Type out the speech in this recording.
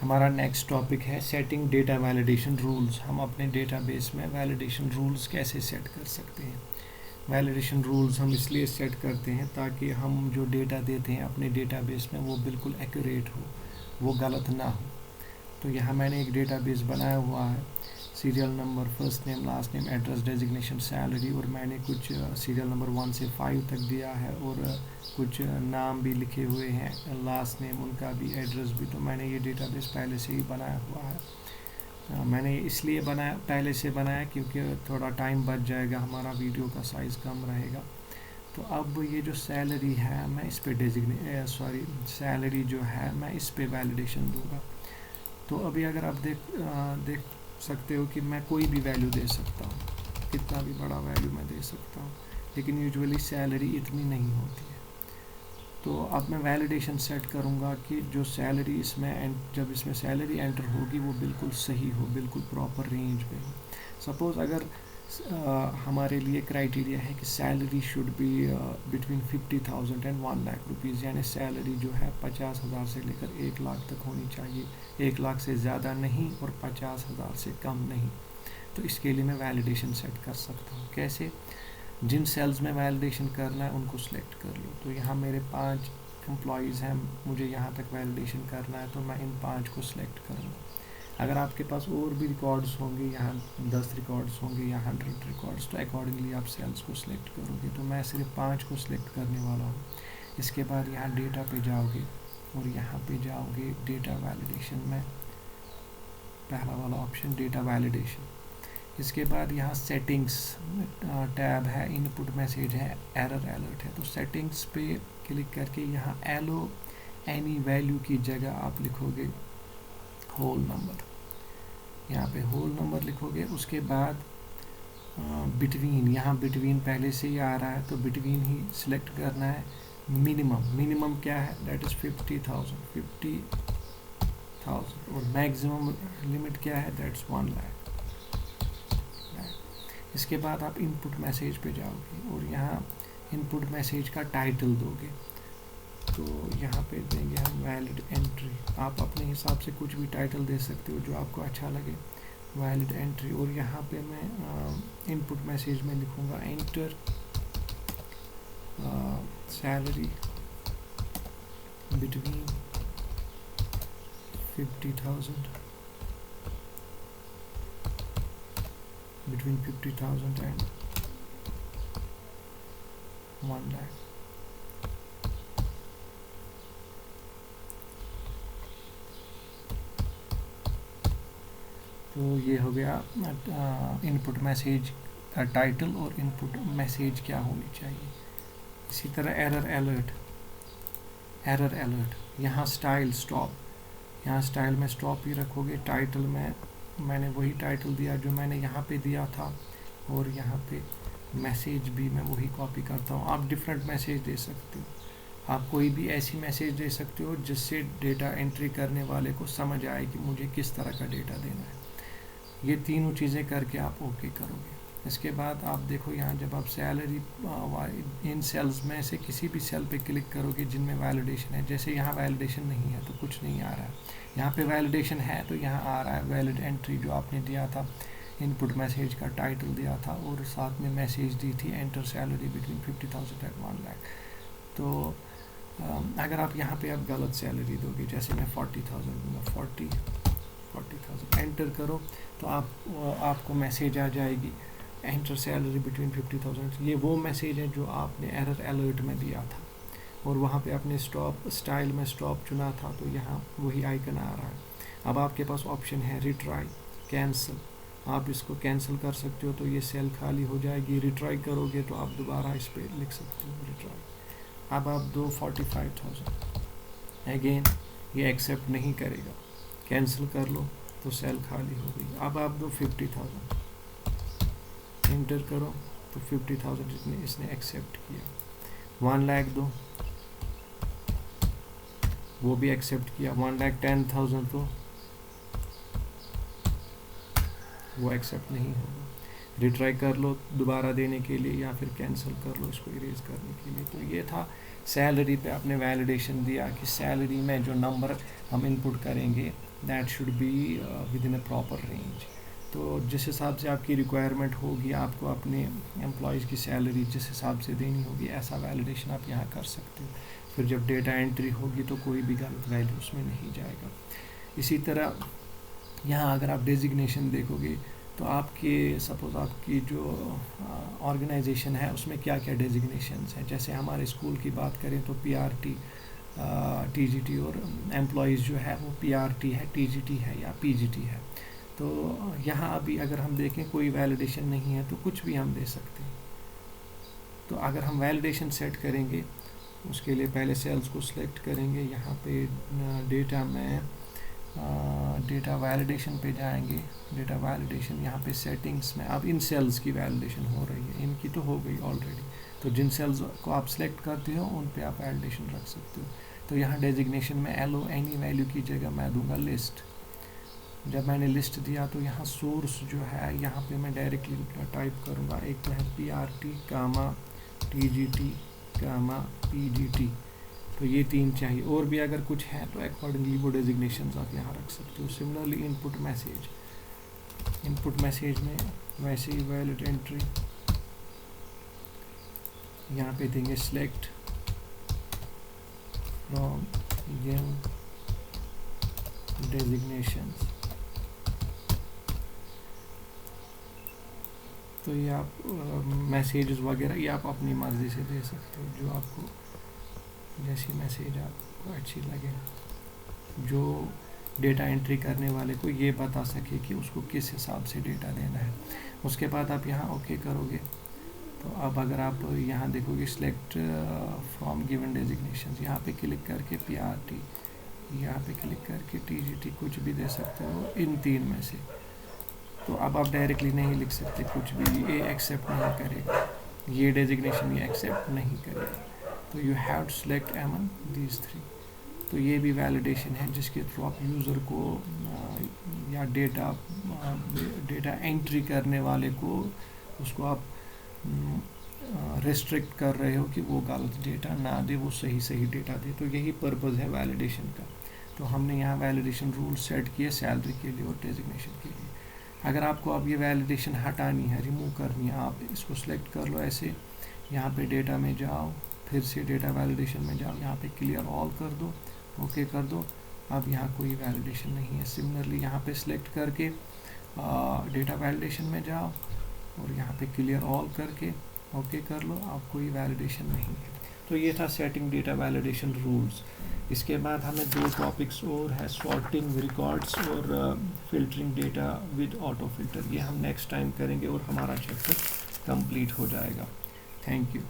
हमारा next topic है setting data validation rules. हम अपने डेटाबेस में वैलिडेशन रूल्स कैसे सेट कर सकते हैं। वैलिडेशन रूल्स हम इसलिए सेट करते हैं ताकि हम जो डेटा देते हैं अपने डेटाबेस में वो बिल्कुल एक्यूरेट हो, वो गलत ना हो। तो यहाँ मैंने एक डेटाबेस बनाया हुआ है, serial number, first name, last name, address, designation, salary, और मैंने कुछ सीरियल नंबर 1 से 5 तक दिया है और कुछ नाम भी लिखे हुए हैं, लास्ट नेम उनका भी, एड्रेस भी। तो मैंने ये डेटाबेस पहले से ही बनाया हुआ है। मैंने इसलिए पहले से बनाया क्योंकि थोड़ा टाइम बच जाएगा, हमारा वीडियो का साइज़ कम रहेगा। तो अब ये जो सैलरी है मैं इस पे सैलरी जो है मैं इस पे वैलिडेशन दूंगा। तो अभी अगर आप देख सकते हो कि मैं कोई भी वैल्यू दे सकता हूँ, कितना भी बड़ा वैल्यू मैं दे सकता हूँ, लेकिन यूजुअली सैलरी इतनी नहीं होती है। तो अब मैं वैलिडेशन सेट करूँगा कि जो सैलरी जब इसमें सैलरी एंटर होगी वो बिल्कुल सही हो, बिल्कुल प्रॉपर रेंज में हो। सपोज़ अगर हमारे लिए क्राइटेरिया है कि salary should be between 50,000 and 1 lakh rupees, यानी सैलरी जो है 50,000 से लेकर 1 लाख तक होनी चाहिए, 1 लाख से ज़्यादा नहीं और 50,000 से कम नहीं। तो इसके लिए मैं वैलिडेशन सेट कर सकता हूँ। कैसे? जिन सेल्स में वैलिडेशन करना है उनको सिलेक्ट कर लो। तो यहाँ मेरे 5 एम्प्लॉयज़ हैं, मुझे यहाँ तक वैलिडेशन करना है तो मैं इन 5 को सिलेक्ट करूँगा। अगर आपके पास और भी रिकॉर्ड्स होंगे, यहाँ 10 रिकॉर्ड्स होंगे या 100 रिकॉर्ड्स, तो अकॉर्डिंगली आप सेल्स को सिलेक्ट करोगे। तो मैं सिर्फ 5 को सिलेक्ट करने वाला हूँ। इसके बाद यहाँ डेटा पे जाओगे और यहाँ पे जाओगे डेटा वैलिडेशन में, पहला वाला ऑप्शन डेटा वैलिडेशन। इसके बाद यहाँ सेटिंग्स टैब है, इनपुट मैसेज है, एरर अलर्ट है। तो सेटिंग्स पे क्लिक करके यहाँ एलो एनी वैल्यू की जगह आप लिखोगे होल नंबर, यहाँ पे होल नंबर लिखोगे। उसके बाद बिटवीन, यहाँ बिटवीन पहले से ही आ रहा है तो बिटवीन ही सिलेक्ट करना है। मिनिमम क्या है, दैट इज़ 50,000 और मैक्सिमम लिमिट क्या है, दैट्स 1 लाख। इसके बाद आप इनपुट मैसेज पे जाओगे और यहाँ इनपुट मैसेज का टाइटल दोगे। तो यहाँ पे देंगे हम वैलिड एंट्री। आप अपने हिसाब से कुछ भी टाइटल दे सकते हो जो आपको अच्छा लगे, वैलिड एंट्री। और यहाँ पे मैं इनपुट मैसेज में लिखूँगा enter salary between 50,000 and 1 lakh. तो ये हो गया इनपुट मैसेज का टाइटल और इनपुट मैसेज क्या होनी चाहिए। इसी तरह एरर अलर्ट, यहाँ स्टाइल स्टॉप, यहाँ स्टाइल में स्टॉप ही रखोगे। टाइटल में मैंने वही टाइटल दिया जो मैंने यहाँ पे दिया था, और यहाँ पे मैसेज भी मैं वही कॉपी करता हूँ। आप डिफरेंट मैसेज दे सकते हो, आप कोई भी ऐसी मैसेज दे सकते हो जिससे डेटा एंट्री करने वाले को समझ आए कि मुझे किस तरह का डेटा देना है। ये तीनों चीज़ें करके आप ओके करोगे। इसके बाद आप देखो यहाँ जब आप सैलरी इन सेल्स में से किसी भी सेल पे क्लिक करोगे जिनमें वैलिडेशन है, जैसे यहाँ वैलिडेशन नहीं है तो कुछ नहीं आ रहा है, यहाँ पे वैलिडेशन है तो यहाँ आ रहा है वैलिड एंट्री जो आपने दिया था, इनपुट मैसेज का टाइटल दिया था और साथ में मैसेज दी थी enter salary between 50,000 and 1 lakh. तो अगर आप यहाँ पे आप गलत सैलरी दोगे, जैसे मैं 40,000 दूँगा, 40,000 एंटर करो तो आपको मैसेज आ जाएगी एंटर सैलरी बिटवीन 50,000। ये वो मैसेज है जो आपने एरर अलर्ट में दिया था और वहाँ पे आपने स्टॉप स्टाइल में स्टॉप चुना था, तो यहाँ वही आइकन आ रहा है। अब आपके पास ऑप्शन है रिट्राई, कैंसिल। आप इसको कैंसिल कर सकते हो तो ये सेल खाली हो जाएगी। रिट्राई करोगे तो आप दोबारा इस पर लिख सकते हो रिट्राई। अब आप दो 45,000, अगेन ये एक्सेप्ट नहीं करेगा, कैंसिल कर लो तो सेल खाली हो गई। अब आप दो 50,000, एंटर करो तो 50,000 इसने एक्सेप्ट किया। 1 लाख दो, वो भी एक्सेप्ट किया। 1,10,000 तो वो एक्सेप्ट नहीं होगा। रिट्राई कर लो दोबारा देने के लिए या फिर कैंसिल कर लो इसको इरेज करने के लिए। तो ये था सैलरी पे आपने वैलिडेशन दिया कि सैलरी में जो नंबर हम इनपुट करेंगे that should be with in a proper range. तो जिस हिसाब से आपकी रिक्वायरमेंट होगी आपको अपने एम्प्लॉयज़ की सैलरी जिस हिसाब से देनी होगी ऐसा वैलिडेशन आप यहाँ कर सकते हो। फिर जब डेटा एंट्री होगी तो कोई भी गलत वैल्यू उसमें नहीं जाएगा। इसी तरह यहाँ अगर आप डेजिग्नेशन देखोगे तो आपके सपोज आपकी जो ऑर्गेनाइजेशन है उसमें क्या क्या डेजिग्नेशंस हैं। जैसे हमारे स्कूल की बात करें तो पीआरटी, टीजीटी और एम्प्लॉयज़ जो है वो पीआरटी है, टीजीटी है या पीजीटी है। तो यहाँ अभी अगर हम देखें कोई वैलिडेशन नहीं है तो कुछ भी हम दे सकते हैं। तो अगर हम वैलिडेशन सेट करेंगे उसके लिए पहले सेल्स को सिलेक्ट करेंगे, यहाँ पे डेटा में डेटा वैलिडेशन पे जाएंगे, डेटा वैलिडेशन यहाँ पे सेटिंग्स में अब इन सेल्स की वैलिडेशन हो रही है, इनकी तो हो गई ऑलरेडी। तो जिन सेल्स को आप सिलेक्ट करते हो उन पे आप वैलिडेशन रख सकते हो। तो यहाँ डेजिग्नेशन में एलो एनी वैल्यू की जगह मैं दूंगा लिस्ट। जब मैंने लिस्ट दिया तो यहाँ सोर्स जो है यहाँ पे मैं डायरेक्टली टाइप करूँगा, एक तो है पीआरटी कामा टीजीटी कामा पीजीटी। तो ये 3 चाहिए, और भी अगर कुछ है तो अकॉर्डिंगली वो डेजिग्नेशंस आप यहाँ रख सकते हो। सिमिलरली इनपुट मैसेज में वैसे ही वैलिड एंट्री यहाँ पे देंगे सिलेक्ट फ्रॉम गिवन डेजिग्नेशंस। तो ये आप मैसेजेस वगैरह ये आप अपनी मर्ज़ी से दे सकते हो, जो आपको जैसी मैसेज आपको अच्छी लगे, जो डेटा एंट्री करने वाले को ये बता सके कि उसको किस हिसाब से डेटा देना है। उसके बाद आप यहाँ ओके करोगे तो अब अगर आप यहाँ देखोगे सिलेक्ट फ्रॉम गिवन डेजिग्नेशंस, यहाँ पे क्लिक करके पीआरटी, यहाँ पे क्लिक करके टीजीटी कुछ भी दे सकते हो इन 3 में से। तो अब आप डायरेक्टली नहीं लिख सकते कुछ भी, ये एक्सेप्ट नहीं करेगा, ये डेजिग्नेशन ये एक्सेप्ट नहीं करेगा। तो you have to select among these 3। तो ये भी वैलिडेशन है जिसके थ्रू आप यूज़र को या डेटा एंट्री करने वाले को उसको आप रेस्ट्रिक्ट कर रहे हो कि वो गलत डेटा ना दे, वो सही डेटा दे। तो यही पर्पज़ है वैलिडेशन का। तो हमने यहाँ वैलिडेशन रूल सेट किए सैलरी के लिए और डेजिग्नेशन के लिए। अगर आपको अब ये वैलिडेशन हटानी है, रिमूव करनी है, आप इसको सिलेक्ट कर लो ऐसे, यहाँ पे डेटा में जाओ, फिर से डेटा वैलिडेशन में जाओ, यहाँ पे क्लियर ऑल कर दो, ओके कर दो। अब यहाँ कोई वैलिडेशन नहीं है। सिमिलरली यहाँ पे सिलेक्ट करके डेटा वैलिडेशन में जाओ और यहाँ पे क्लियर ऑल करके ओके कर लो, अब कोई वैलिडेशन नहीं है। तो ये था सेटिंग डेटा वैलिडेशन रूल्स। इसके बाद हमें 2 टॉपिक्स और है, सॉर्टिंग रिकॉर्ड्स और filtering data with auto filter. ये हम नेक्स्ट टाइम करेंगे और हमारा चैप्टर कंप्लीट हो जाएगा। Thank you.